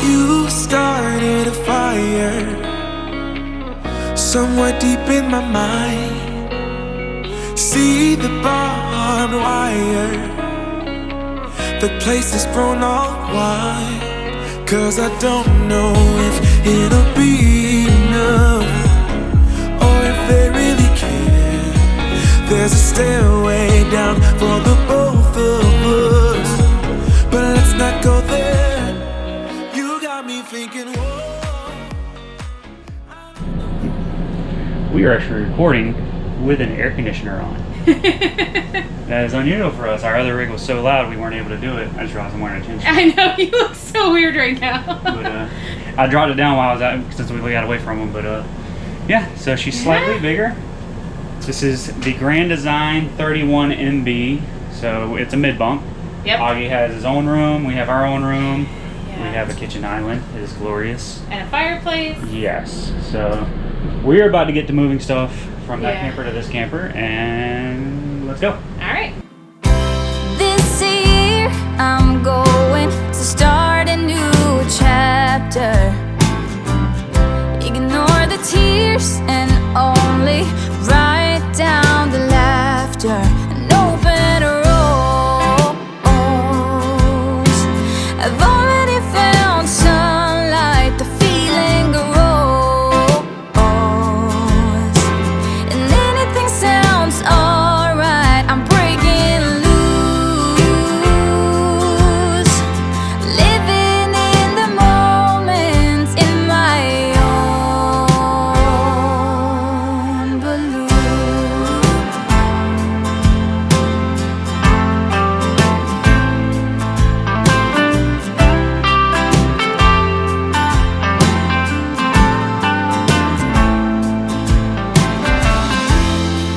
You started a fire somewhere deep in my mind. See the barbed wire, the place is grown all wide. 'Cause I don't know if it'll be enough, or if they really care. There's a stairway down for the both of us, but let's not go there. You got me thinking, whoa. We are actually recording with an air conditioner on. That is unusual for us. Our other rig was so loud we weren't able to do it. I just realized I'm wearing a tube. I know, you look so weird right now. But I dropped it down while I was out since we got away from them. But yeah, so she's slightly bigger. This is the Grand Design 31 MB. So it's a mid bunk. Yep. Augie has his own room. We have our own room. Yeah. We have a kitchen island. It is glorious. And a fireplace. Yes. So we're about to get to moving stuff from that Yeah. camper to this camper, and let's go. All right. This year I'm going to start a new chapter. Ignore the tears and only write down the laughter and open rose. I've already found sunlight, the feeling grows, and anything sounds alright. I'm breaking loose, living in the moment in my own balloon.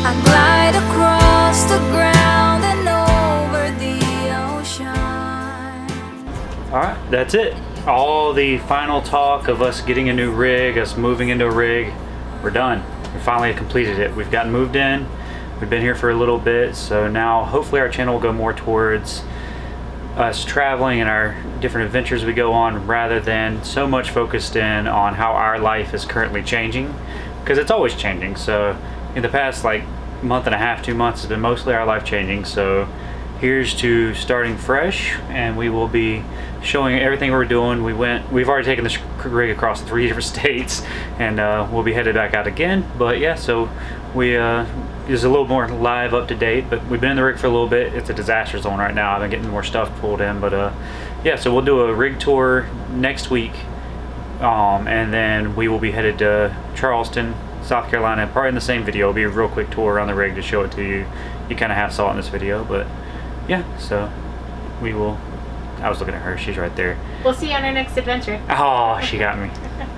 I glide across the ground and over the ocean. All right, that's it. All the final talk of us getting a new rig, us moving into a rig, we're done. We finally completed it. We've gotten moved in. We've been here for a little bit, so now hopefully our channel will go more towards us traveling and our different adventures we go on, rather than so much focused in on how our life is currently changing, because it's always changing. So in the past like month and a half, 2 months has been mostly our life changing. So here's to starting fresh, and we will be showing everything we're doing. We've already taken this rig across 3 different states, and we'll be headed back out again. But yeah, so we is a little more live, up to date. But we've been in the rig for a little bit. It's a disaster zone right now. I've been getting more stuff pulled in, but yeah, so we'll do a rig tour next week, and then we will be headed to Charleston, South Carolina, probably in the same video. It'll be a real quick tour around the rig to show it to you. You kind of half saw it in this video, but yeah, so we will. I was looking at her, she's right there. We'll see you on our next adventure. Oh, she got me.